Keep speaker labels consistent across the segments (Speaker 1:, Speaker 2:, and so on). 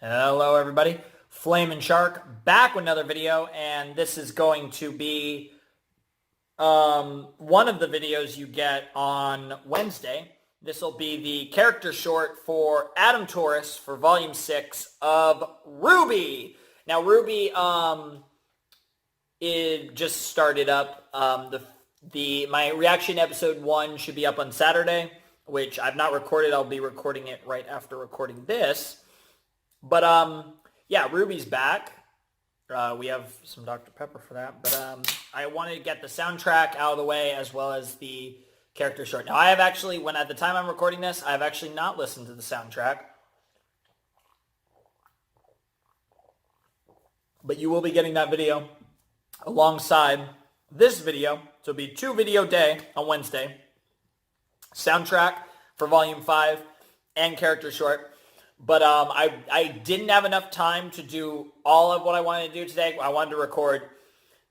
Speaker 1: Hello everybody, Flamin' Shark back with another video, and this is going to be one of the videos you get on Wednesday. This will be the character short for Adam Taurus for Volume 6 of RWBY. Now RWBY it just started up. My reaction to episode 1 should be up on Saturday, which I've not recorded. I'll be recording it right after recording this. But, yeah, RWBY's back. We have some Dr. Pepper for that. But I wanted to get the soundtrack out of the way as well as the character short. Now, I have actually, at the time I'm recording this, I have actually not listened to the soundtrack. But you will be getting that video alongside this video. So it'll be 2-video day on Wednesday. Soundtrack for Volume 5 and character short. But I didn't have enough time to do all of what I wanted to do today. I wanted to record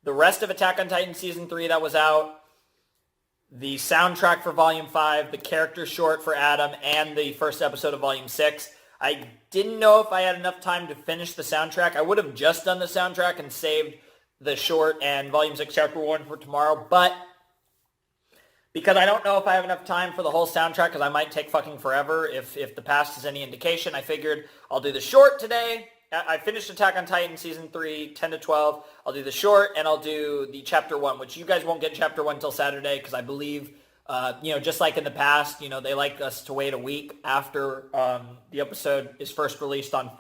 Speaker 1: the rest of Attack on Titan Season 3 that was out, the soundtrack for Volume 5, the character short for Adam, and the first episode of Volume 6. I didn't know if I had enough time to finish the soundtrack. I would have just done the soundtrack and saved the short and Volume 6 Chapter 1 for tomorrow, but because I don't know if I have enough time for the whole soundtrack, because I might take fucking forever if the past is any indication, I figured I'll do the short today. I finished Attack on Titan Season 3, 10 to 12. I'll do the short, and I'll do the Chapter 1, which you guys won't get Chapter 1 until Saturday, because I believe, just like in the past, they like us to wait a week after the episode is first released on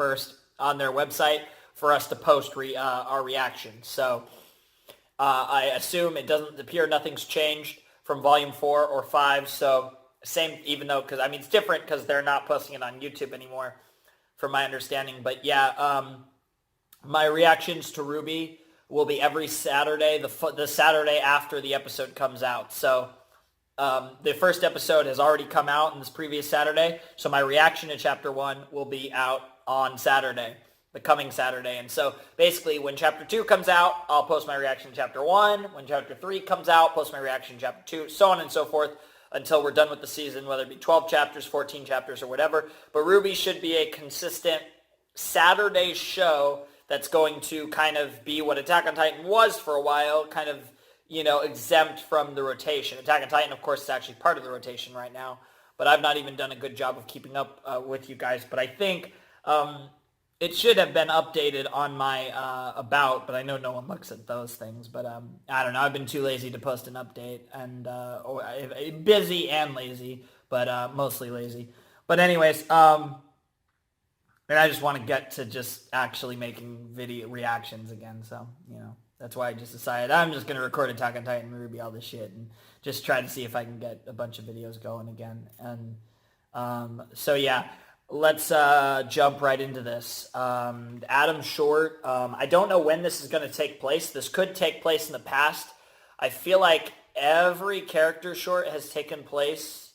Speaker 1: their website for us to post our reaction. So I assume it doesn't appear nothing's changed from Volume 4 or 5, so same, even though, because, it's different because they're not posting it on YouTube anymore, from my understanding. But yeah, my reactions to RWBY will be every Saturday, the Saturday after the episode comes out. So the first episode has already come out on this previous Saturday, so my reaction to Chapter 1 will be out on Saturday, the coming Saturday. And so basically when Chapter 2 comes out, I'll post my reaction to Chapter 1. When Chapter 3 comes out, post my reaction to Chapter 2, so on and so forth until we're done with the season, whether it be 12 chapters, 14 chapters, or whatever. But RWBY should be a consistent Saturday show that's going to kind of be what Attack on Titan was for a while, kind of, exempt from the rotation. Attack on Titan, of course, is actually part of the rotation right now, but I've not even done a good job of keeping up with you guys. But I think it should have been updated on my About, but I know no one looks at those things. But I don't know. I've been too lazy to post an update, and busy and lazy, but mostly lazy. But anyways, and I just want to get to just actually making video reactions again. So, that's why I just decided I'm just going to record Attack on Titan, RWBY, all this shit, and just try to see if I can get a bunch of videos going again. And so, yeah. Let's jump right into this. Adam short. I don't know when this is going to take place. This could take place in the past. I feel like every character short has taken place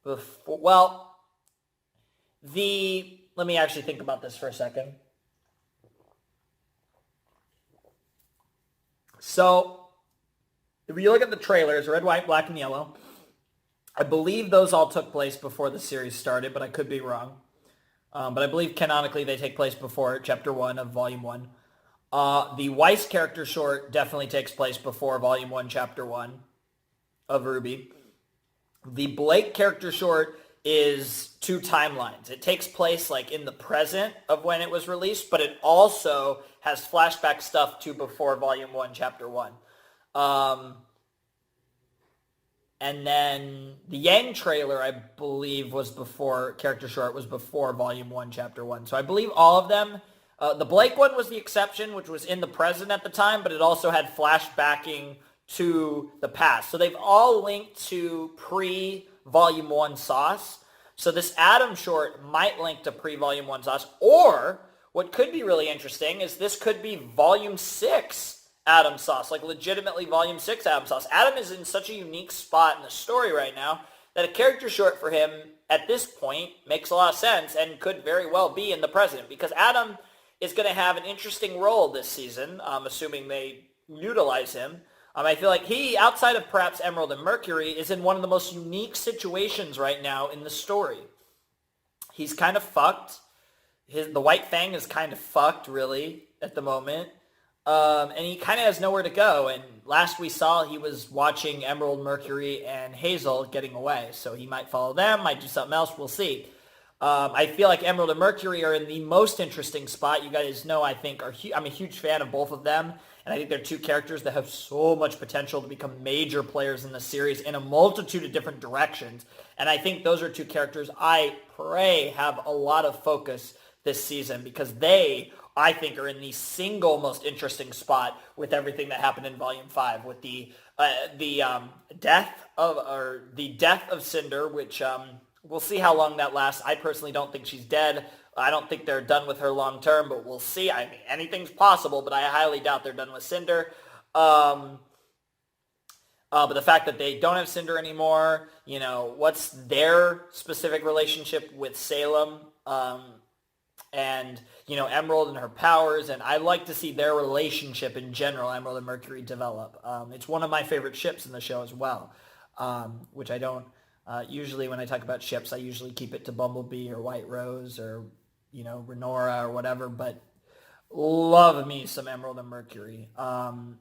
Speaker 1: before. Well, let me actually think about this for a second. So, if you look at the trailers, red, white, black, and yellow, I believe those all took place before the series started, but I could be wrong. But I believe canonically they take place before Chapter 1 of Volume 1. The Weiss character short definitely takes place before Volume 1, Chapter 1 of RWBY. The Blake character short is 2 timelines. It takes place in the present of when it was released, but it also has flashback stuff to before Volume 1, Chapter 1. And then the Yang trailer, I believe, character short was before Volume 1, Chapter 1. So I believe all of them. The Blake one was the exception, which was in the present at the time, but it also had flashbacking to the past. So they've all linked to pre-Volume 1 sauce. So this Adam short might link to pre-Volume 1 sauce. Or what could be really interesting is this could be Volume 6 Adam sauce, legitimately Volume 6 Adam sauce. Adam is in such a unique spot in the story right now that a character short for him at this point makes a lot of sense and could very well be in the present, because Adam is going to have an interesting role this season, assuming they utilize him. I feel like he, outside of perhaps Emerald and Mercury, is in one of the most unique situations right now in the story. He's kind of fucked. the White Fang is kind of fucked, really, at the moment. And he kind of has nowhere to go. And last we saw, he was watching Emerald, Mercury, and Hazel getting away. So he might follow them, might do something else. We'll see. I feel like Emerald and Mercury are in the most interesting spot. You guys know, I think, I'm a huge fan of both of them. And I think they're two characters that have so much potential to become major players in the series in a multitude of different directions. And I think those are two characters I pray have a lot of focus this season, because they, I think, are in the single most interesting spot with everything that happened in Volume 5, with the death of Cinder, which we'll see how long that lasts. I personally don't think she's dead. I don't think they're done with her long term, but we'll see. I mean, anything's possible, but I highly doubt they're done with Cinder. But the fact that they don't have Cinder anymore, you know, what's their specific relationship with Salem? And, you know, Emerald and her powers, and I like to see their relationship in general, Emerald and Mercury, develop. It's one of my favorite ships in the show as well, which I don't, usually when I talk about ships, I usually keep it to Bumblebee or White Rose or, you know, Renora or whatever, but love me some Emerald and Mercury.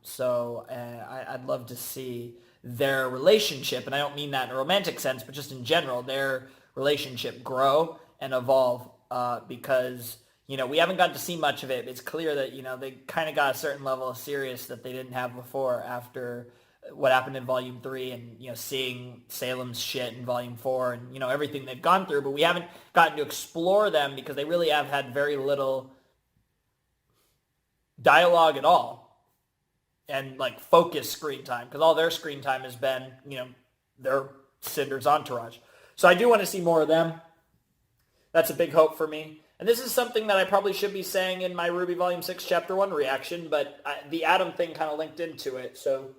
Speaker 1: So I'd love to see their relationship, and I don't mean that in a romantic sense, but just in general, their relationship grow and evolve. Because, you know, we haven't gotten to see much of it. It's clear that, you know, they kind of got a certain level of serious that they didn't have before after what happened in Volume 3 and, you know, seeing Salem's shit in Volume 4 and, you know, everything they've gone through. But we haven't gotten to explore them because they really have had very little dialogue at all and, like, focused screen time, because all their screen time has been, you know, their Cinder's entourage. So I do want to see more of them. That's a big hope for me. And this is something that I probably should be saying in my RWBY Volume 6 Chapter 1 reaction, but the Adam thing kind of linked into it. So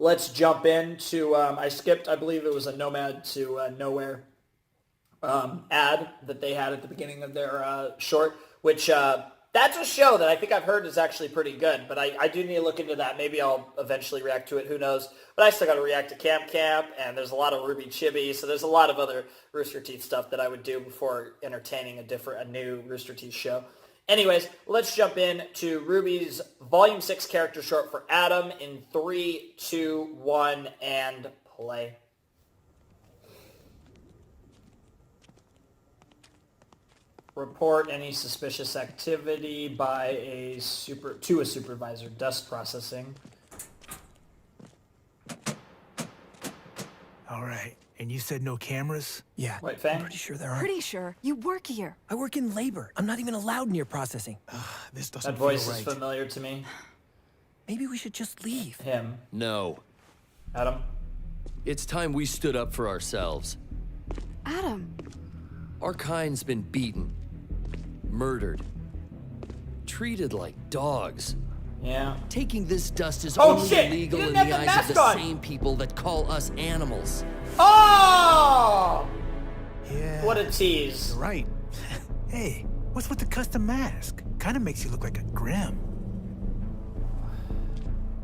Speaker 1: let's jump into, I skipped, I believe it was a Nomad to Nowhere ad that they had at the beginning of their short, which that's a show that I think I've heard is actually pretty good, but I do need to look into that. Maybe I'll eventually react to it. Who knows? But I still got to react to Camp Camp, and there's a lot of RWBY Chibi, so there's a lot of other Rooster Teeth stuff that I would do before entertaining a new Rooster Teeth show. Anyways, let's jump in to RWBY's Volume 6 character short for Adam in 3, 2, 1, and play. Report any suspicious activity by a supervisor. Dust processing.
Speaker 2: All right. And you said no cameras?
Speaker 3: Yeah.
Speaker 1: White Fang?
Speaker 3: I'm pretty sure there aren't.
Speaker 4: Pretty sure. You work here.
Speaker 3: I work in labor. I'm not even allowed near processing.
Speaker 2: This doesn't
Speaker 1: That voice
Speaker 2: feel
Speaker 1: is
Speaker 2: right.
Speaker 1: familiar to me.
Speaker 3: Maybe we should just leave.
Speaker 1: Him.
Speaker 5: No.
Speaker 1: Adam?
Speaker 5: It's time we stood up for ourselves.
Speaker 4: Adam.
Speaker 5: Our kind's been beaten, murdered, treated like dogs.
Speaker 1: Yeah.
Speaker 5: Taking this dust is
Speaker 1: Oh,
Speaker 5: only
Speaker 1: shit!
Speaker 5: illegal
Speaker 1: You
Speaker 5: in
Speaker 1: didn't
Speaker 5: the
Speaker 1: have the
Speaker 5: eyes of
Speaker 1: mask
Speaker 5: the
Speaker 1: on!
Speaker 5: same people that call us animals.
Speaker 1: Oh!
Speaker 2: Yeah.
Speaker 1: What a tease.
Speaker 2: You're right. Hey, what's with the custom mask? Kind of makes you look like a Grim.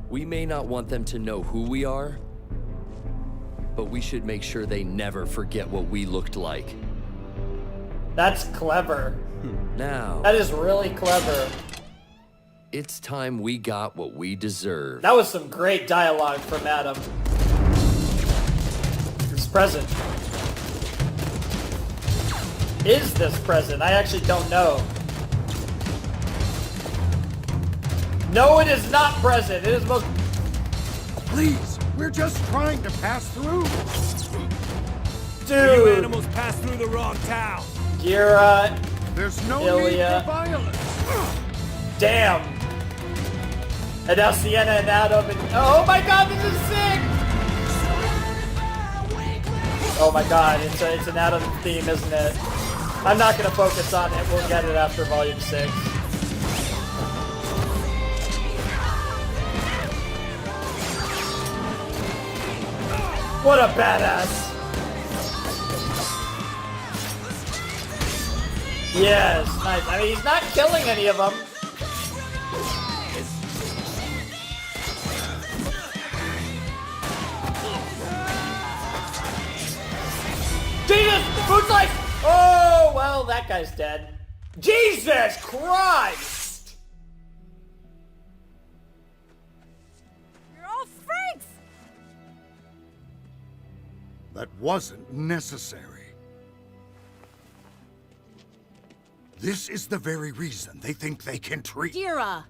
Speaker 5: We may not want them to know who we are, but we should make sure they never forget what we looked like.
Speaker 1: That's clever.
Speaker 5: Now,
Speaker 1: That is really clever.
Speaker 5: it's time we got what we deserve.
Speaker 1: That was some great dialogue from Adam. This present. Is this present? I actually don't know. No, it is not present. It is most...
Speaker 6: Please, we're just trying to pass through.
Speaker 2: You
Speaker 1: Dude.
Speaker 2: animals passed through the wrong town.
Speaker 1: Gira.
Speaker 6: There's no
Speaker 1: Ilya.
Speaker 6: need for violence.
Speaker 1: Damn. And now Sienna and Adam and... Oh my god, this is sick! Oh my god, it's an Adam theme, isn't it? I'm not going to focus on it. We'll get it after Volume 6. What a badass! Yes, nice. I mean, he's not killing any of them. Jesus! Food slice! Oh! Oh, well, that guy's dead. Jesus Christ!
Speaker 4: You're all freaks!
Speaker 6: That wasn't necessary. This is the very reason they think they can treat...
Speaker 7: Gira!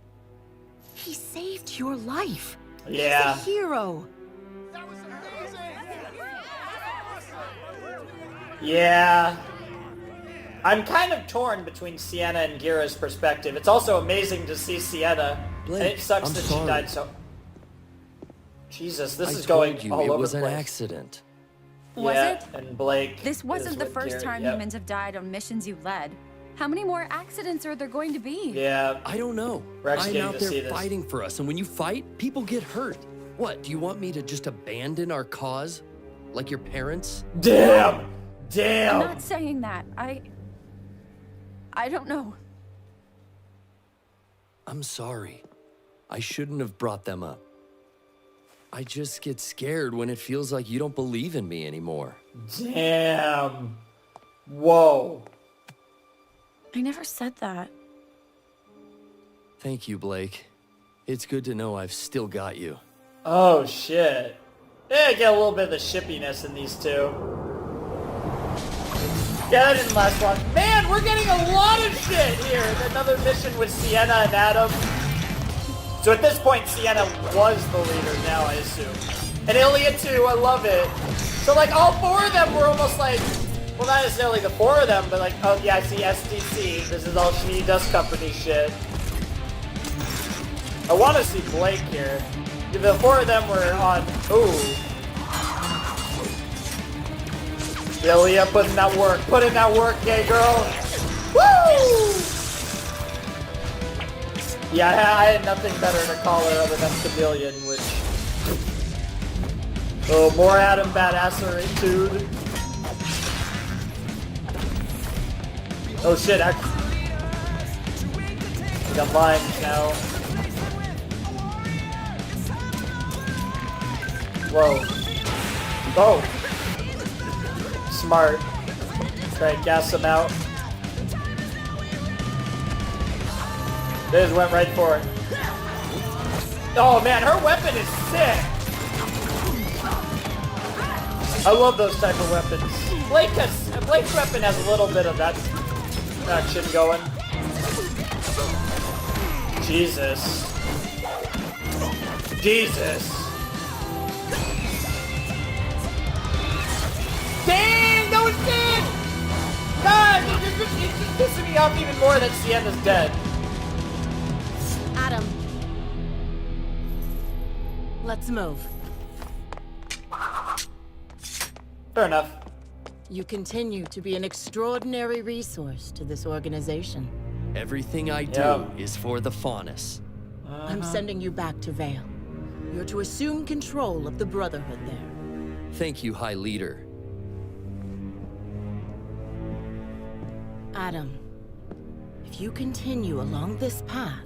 Speaker 7: He saved your life.
Speaker 1: Yeah.
Speaker 7: He's a hero.
Speaker 1: Yeah. I'm kind of torn between Sienna and Gira's perspective. It's also amazing to see Sienna.
Speaker 5: Blake,
Speaker 1: and it sucks
Speaker 5: I'm
Speaker 1: that
Speaker 5: sorry.
Speaker 1: she died so... Jesus, this
Speaker 5: I
Speaker 1: is going
Speaker 5: told you
Speaker 1: all
Speaker 5: it
Speaker 1: over
Speaker 5: was
Speaker 1: the
Speaker 5: an
Speaker 1: place.
Speaker 5: accident.
Speaker 8: Was
Speaker 1: Yeah,
Speaker 8: it?
Speaker 1: and Blake
Speaker 8: This wasn't
Speaker 1: is
Speaker 8: the
Speaker 1: with
Speaker 8: first
Speaker 1: Gary.
Speaker 8: time
Speaker 1: Yep.
Speaker 8: humans have died on missions you led. How many more accidents are there going to be?
Speaker 1: Yeah.
Speaker 5: I don't know.
Speaker 1: We're actually
Speaker 5: I'm
Speaker 1: getting
Speaker 5: out
Speaker 1: to see
Speaker 5: there
Speaker 1: this.
Speaker 5: fighting for us, and when you fight, people get hurt. What, do you want me to just abandon our cause? Like your parents?
Speaker 1: Damn!
Speaker 8: I'm
Speaker 1: Damn!
Speaker 8: not saying that. I don't know.
Speaker 5: I'm sorry. I shouldn't have brought them up. I just get scared when it feels like you don't believe in me anymore.
Speaker 1: Damn! Whoa.
Speaker 8: I never said that.
Speaker 5: Thank you, Blake. It's good to know I've still got you.
Speaker 1: Oh, shit. Yeah, I get a little bit of the shippiness in these two. Yeah, that didn't last long. Man, we're getting a lot of shit here. Another mission with Sienna and Adam. So at this point, Sienna was the leader now, I assume. And Ilya too, I love it. So like all four of them were almost like, well not necessarily the four of them, but like, oh yeah, I see SDC. This is all Schmiede Dust Company shit. I want to see Blake here. The four of them were on, ooh. Ilya putting that work, gay girl. Woo! Yeah, I had nothing better to call her other than Chameleon, which... Oh, more Adam badassery-tude. Oh shit, I got lines now. Whoa. Oh! Smart. Try and gas him out. They just went right for it. Oh man, her weapon is sick! I love those type of weapons. Blake's weapon has a little bit of that action going. Jesus. Jesus. Dang, that was dead! God, it's pissing me off even more that Sienna's dead.
Speaker 7: Adam. Let's move.
Speaker 1: Fair enough.
Speaker 7: You continue to be an extraordinary resource to this organization.
Speaker 5: Everything I do
Speaker 1: Yeah.
Speaker 5: is for the Faunus.
Speaker 7: I'm sending you back to Vale. You're to assume control of the Brotherhood there.
Speaker 5: Thank you, High Leader.
Speaker 7: Adam, if you continue along this path,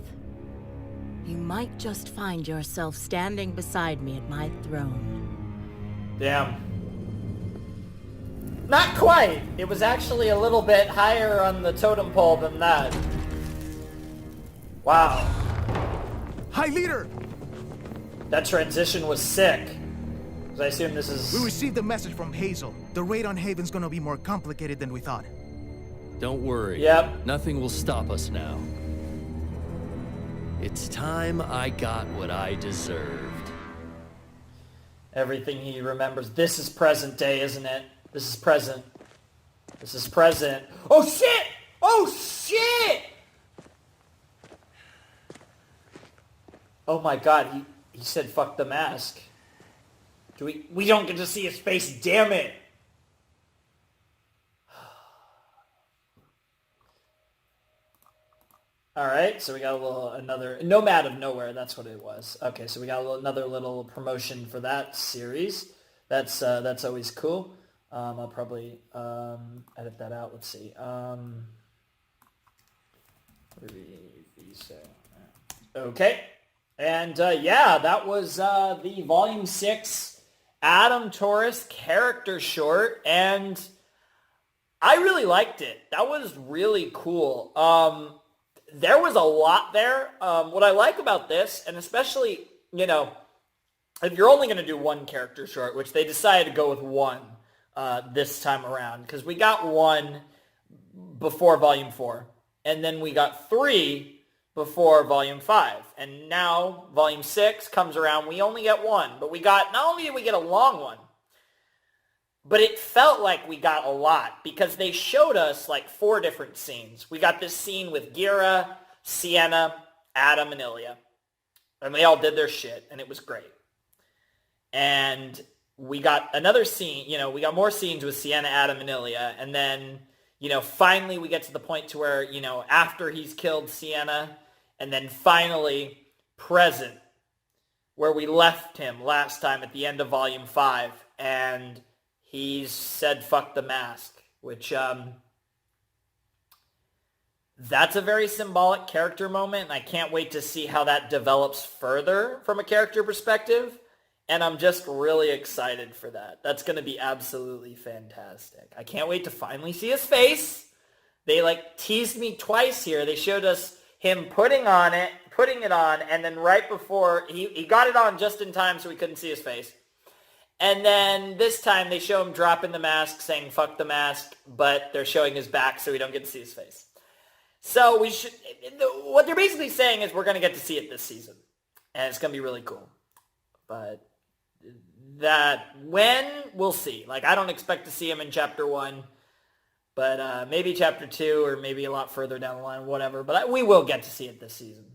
Speaker 7: you might just find yourself standing beside me at my throne.
Speaker 1: Damn. Not quite. It was actually a little bit higher on the totem pole than that. Wow.
Speaker 2: High Leader!
Speaker 1: That transition was sick. 'Cause I assume this
Speaker 2: We
Speaker 1: is...
Speaker 2: received a message from Hazel. The raid on Haven's gonna be more complicated than we thought.
Speaker 5: Don't worry.
Speaker 1: Yep.
Speaker 5: Nothing will stop us now. It's time I got what I deserved.
Speaker 1: Everything he remembers. This is present day, isn't it? This is present. This is present. Oh shit! Oh shit! Oh my god, he said fuck the mask. We don't get to see his face, damn it! Alright, so we got another Nomad of Nowhere, that's what it was. Okay, so we got another little promotion for that series. That's always cool. I'll probably edit that out. Let's see. Okay. And yeah, that was the Volume 6 Adam Taurus character short. And I really liked it. That was really cool. There was a lot there. What I like about this, and especially, you know, if you're only going to do one character short, which they decided to go with one this time around, because we got one before Volume 4, and then we got 3 before Volume 5, and now Volume 6 comes around, we only get one, but we got, not only did we get a long one, but it felt like we got a lot, because they showed us like 4 different scenes. We got this scene with Gira, Sienna, Adam, and Ilya, and they all did their shit, and it was great. And we got another scene, you know, we got more scenes with Sienna, Adam, and Ilya, and then, you know, finally we get to the point to where, you know, after he's killed Sienna, and then finally present, where we left him last time at the end of Volume 5, and he's said, fuck the mask, which, that's a very symbolic character moment, and I can't wait to see how that develops further from a character perspective, and I'm just really excited for that. That's going to be absolutely fantastic. I can't wait to finally see his face. They, like, teased me twice here. They showed us him putting it on, and then right before, he got it on just in time so we couldn't see his face. And then this time they show him dropping the mask, saying fuck the mask, but they're showing his back so we don't get to see his face. So we should, what they're basically saying is we're going to get to see it this season. And it's going to be really cool. But when, we'll see. Like, I don't expect to see him in Chapter 1. But maybe Chapter 2 or maybe a lot further down the line, whatever. But we will get to see it this season.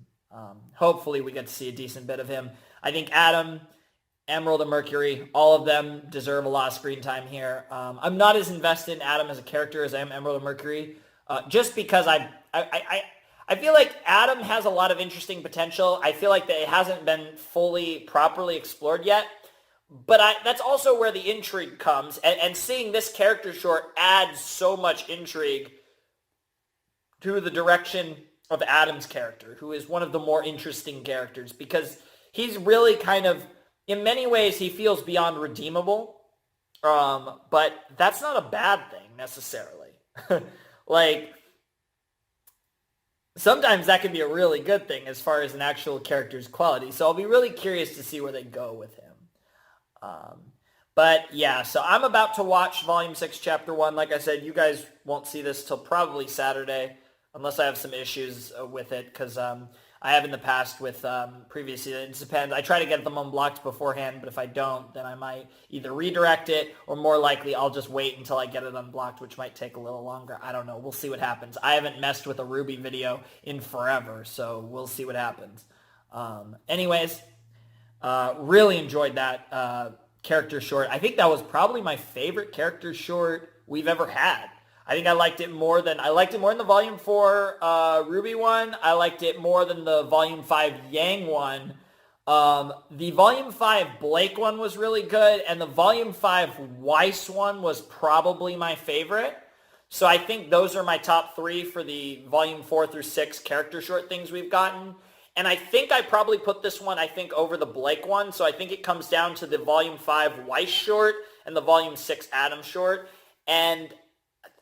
Speaker 1: Hopefully we get to see a decent bit of him. I think Adam, Emerald, and Mercury, all of them deserve a lot of screen time here. I'm not as invested in Adam as a character as I am Emerald and Mercury. Just because I feel like Adam has a lot of interesting potential. I feel like that it hasn't been fully, properly explored yet. But that's also where the intrigue comes. And seeing this character short adds so much intrigue to the direction of Adam's character, who is one of the more interesting characters. Because he's really kind of, in many ways, he feels beyond redeemable. But that's not a bad thing, necessarily. Like, sometimes that can be a really good thing as far as an actual character's quality. So I'll be really curious to see where they go with him. But yeah, so I'm about to watch Volume 6, Chapter 1. Like I said, you guys won't see this till probably Saturday, unless I have some issues with it, because I have in the past with previously. It depends. I try to get them unblocked beforehand, but if I don't, then I might either redirect it, or more likely I'll just wait until I get it unblocked, which might take a little longer. I don't know. We'll see what happens. I haven't messed with a RWBY video in forever, so we'll see what happens. Anyways, really enjoyed that character short. I think that was probably my favorite character short we've ever had. I think I liked it more than the Volume 4 RWBY one. I liked it more than the Volume 5 Yang one. The Volume 5 Blake one was really good, and the Volume 5 Weiss one was probably my favorite. So I think those are my top 3 for the Volume 4 through 6 character short things we've gotten. And I think I probably put this one, over the Blake one. So I think it comes down to the Volume 5 Weiss short and the Volume 6 Adam short. And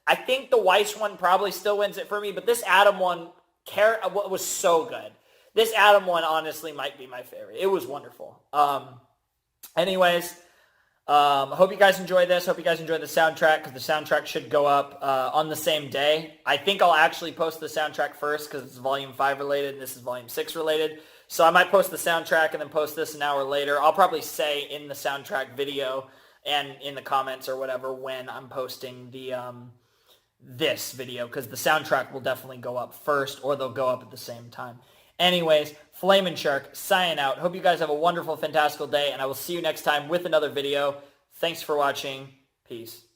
Speaker 1: I think the Weiss one probably still wins it for me. But this Adam one was so good. This Adam one honestly might be my favorite. It was wonderful. Anyways, hope you guys enjoyed this. Hope you guys enjoyed the soundtrack, because the soundtrack should go up on the same day. I think I'll actually post the soundtrack first because it's Volume 5 related and this is Volume 6 related. So I might post the soundtrack and then post this an hour later. I'll probably say in the soundtrack video and in the comments or whatever when I'm posting the this video, because the soundtrack will definitely go up first, or they'll go up at the same time. Anyways, Flamin' Shark, signing out. Hope you guys have a wonderful, fantastical day, and I will see you next time with another video. Thanks for watching. Peace.